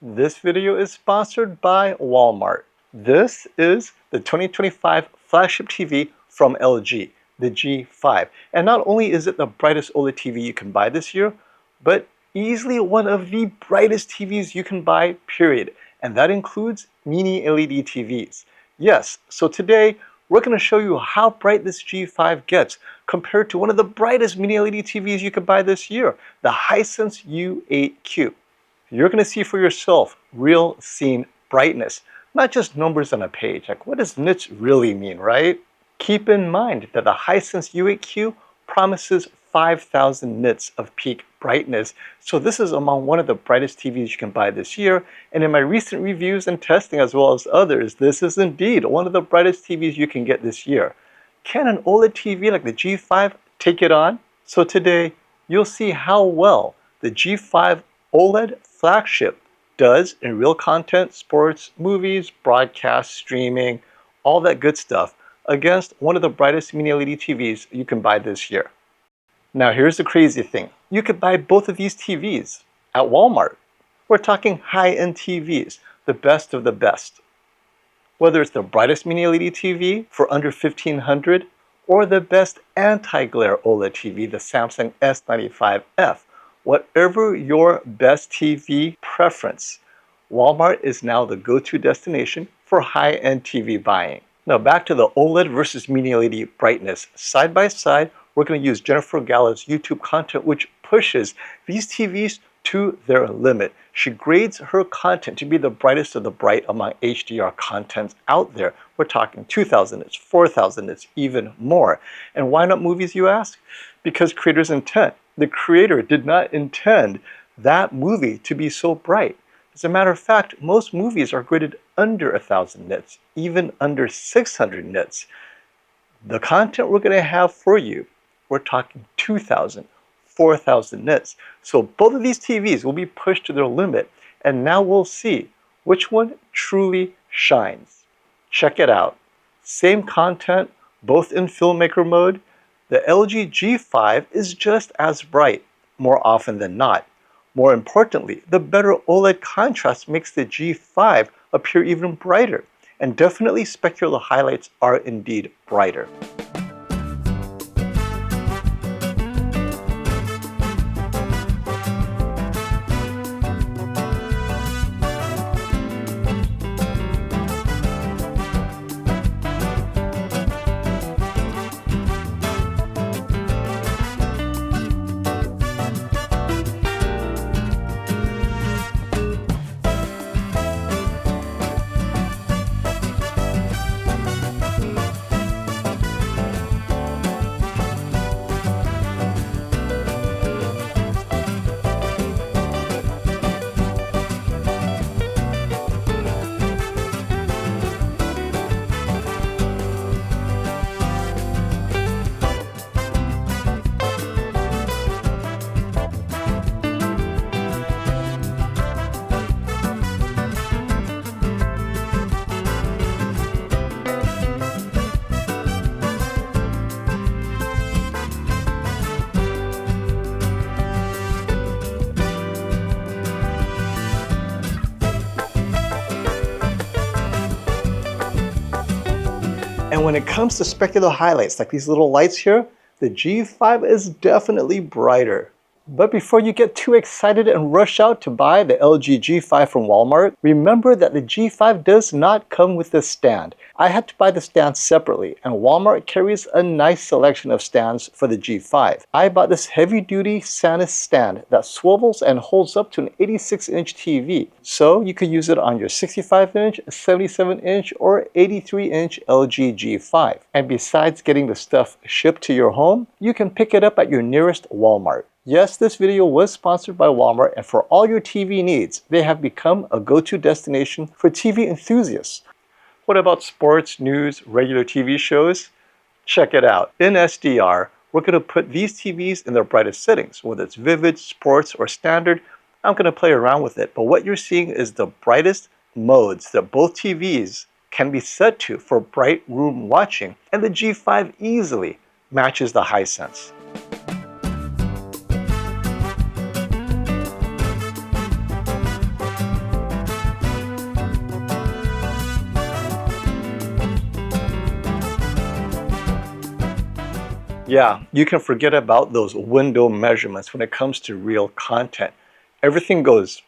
This video is sponsored by Walmart. This is the 2025 flagship TV from LG, the G5. And not only is it the brightest OLED TV you can buy this year, but easily one of the brightest TVs you can buy, period. And that includes mini-LED TVs. Yes, so today we're going to show you how bright this G5 gets compared to one of the brightest mini-LED TVs you can buy this year, the Hisense U8Q. You're going to see for yourself real scene brightness, not just numbers on a page. Like, what does nits really mean, right? Keep in mind that the Hisense U8Q promises 5,000 nits of peak brightness, so this is among one of the brightest TVs you can buy this year. And in my recent reviews and testing as well as others, this is indeed one of the brightest TVs you can get this year. Can an OLED TV like the G5 take it on? So today you'll see how well the G5 OLED flagship does in real content, sports, movies, broadcast, streaming, all that good stuff against one of the brightest mini-LED TVs you can buy this year. Now here's the crazy thing. You could buy both of these TVs at Walmart. We're talking high-end TVs, the best of the best. Whether it's the brightest mini-LED TV for under $1,500 or the best anti-glare OLED TV, the Samsung S95F. Whatever your best TV preference, Walmart is now the go-to destination for high-end TV buying. Now back to the OLED versus mini-LED brightness. Side by side, we're going to use Jennifer Gallo's YouTube content, which pushes these TVs to their limit. She grades her content to be the brightest of the bright among HDR content out there. We're talking 2,000 nits, 4,000 nits, even more. And why not movies, you ask? Because creator's intent. The creator did not intend that movie to be so bright. As a matter of fact, most movies are graded under 1,000 nits, even under 600 nits. The content we're going to have for you, we're talking 2,000, 4,000 nits. So both of these TVs will be pushed to their limit, and now we'll see which one truly shines. Check it out. Same content, both in filmmaker mode. The LG G5 is just as bright, more often than not. More importantly, the better OLED contrast makes the G5 appear even brighter, and definitely specular highlights are indeed brighter. And when it comes to specular highlights, like these little lights here, the G5 is definitely brighter. But before you get too excited and rush out to buy the LG G5 from Walmart, remember that the G5 does not come with a stand. I had to buy the stand separately, and Walmart carries a nice selection of stands for the G5. I bought this heavy-duty Sanus stand that swivels and holds up to an 86-inch TV, so you could use it on your 65-inch, 77-inch, or 83-inch LG G5. And besides getting the stuff shipped to your home, you can pick it up at your nearest Walmart. Yes, this video was sponsored by Walmart, and for all your TV needs, they have become a go-to destination for TV enthusiasts. What about sports, news, regular TV shows? Check it out. In SDR, we're going to put these TVs in their brightest settings, whether it's vivid, sports, or standard. I'm going to play around with it, but what you're seeing is the brightest modes that both TVs can be set to for bright room watching, and the G5 easily matches the Hisense. Yeah, you can forget about those window measurements when it comes to real content. Everything goes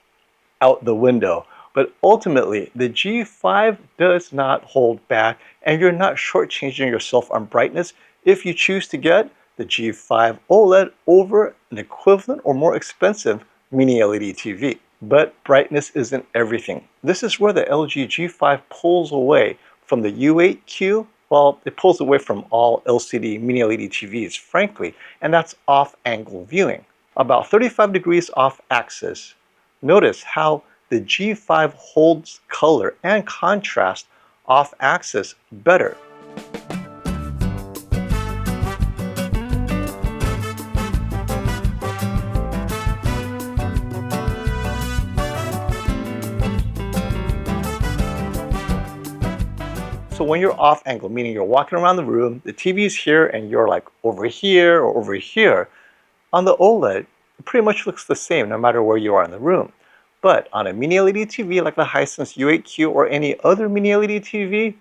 out the window. But ultimately, the G5 does not hold back, and you're not shortchanging yourself on brightness if you choose to get the G5 OLED over an equivalent or more expensive mini LED TV. But brightness isn't everything. This is where the LG G5 pulls away from the U8Q. Well, it pulls away from all LCD mini LED TVs, frankly, and that's off-angle viewing. About 35 degrees off axis. Notice how the G5 holds color and contrast off axis better. So when you're off angle, meaning you're walking around the room, the TV's here and you're like over here or over here, on the OLED, it pretty much looks the same no matter where you are in the room. But on a mini LED TV like the Hisense U8Q or any other mini LED TV,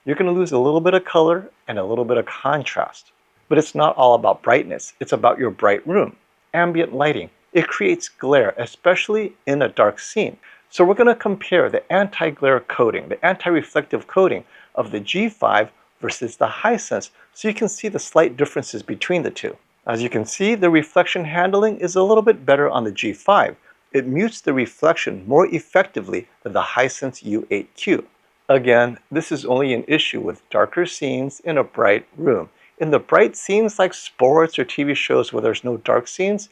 you're going to lose a little bit of color and a little bit of contrast. But it's not all about brightness. It's about your bright room. Ambient lighting. It creates glare, especially in a dark scene. So we're going to compare the anti-glare coating, the anti-reflective coating of the G5 versus the Hisense so you can see the slight differences between the two. As you can see, the reflection handling is a little bit better on the G5. It mutes the reflection more effectively than the Hisense U8Q. Again, this is only an issue with darker scenes in a bright room. In the bright scenes like sports or TV shows where there's no dark scenes,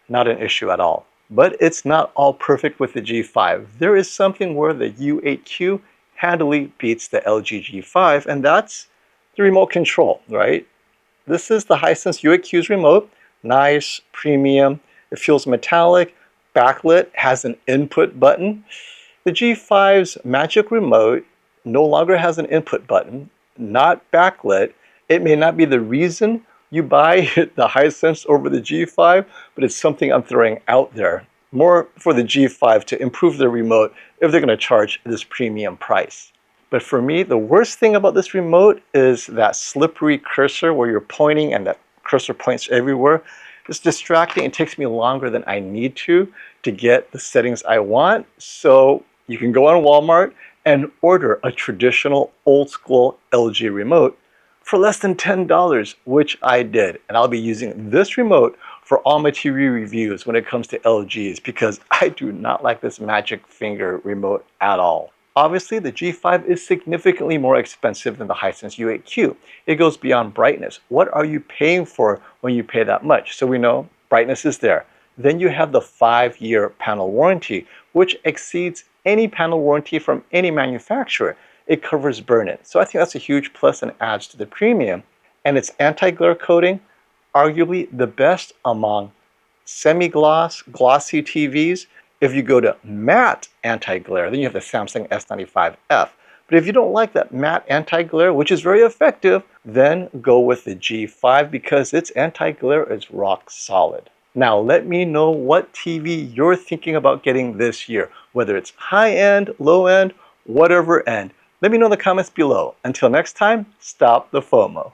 not an issue at all. But it's not all perfect with the G5. There is something where the U8Q handily beats the LG G5, and that's the remote control, right? This is the Hisense U8Q's remote. Nice, premium, it feels metallic, backlit, has an input button. The G5's Magic Remote no longer has an input button, not backlit. It may not be the reason you buy the Hisense over the G5, but it's something I'm throwing out there. More for the G5 to improve the remote if they're going to charge this premium price. But for me, the worst thing about this remote is that slippery cursor where you're pointing and that cursor points everywhere. It's distracting. It takes me longer than I need to get the settings I want. So you can go on Walmart and order a traditional old school LG remote for less than $10, which I did. And I'll be using this remote for all my TV reviews when it comes to LGs because I do not like this magic finger remote at all. Obviously, the G5 is significantly more expensive than the Hisense U8Q. It goes beyond brightness. What are you paying for when you pay that much? So we know brightness is there. Then you have the 5-year panel warranty, which exceeds any panel warranty from any manufacturer. It covers burn-in. So I think that's a huge plus and adds to the premium. And its anti-glare coating, arguably the best among semi-gloss, glossy TVs. If you go to matte anti-glare, then you have the Samsung S95F. But if you don't like that matte anti-glare, which is very effective, then go with the G5 because its anti-glare is rock solid. Now let me know what TV you're thinking about getting this year, whether it's high-end, low-end, whatever end. Let me know in the comments below. Until next time, stop the FOMO.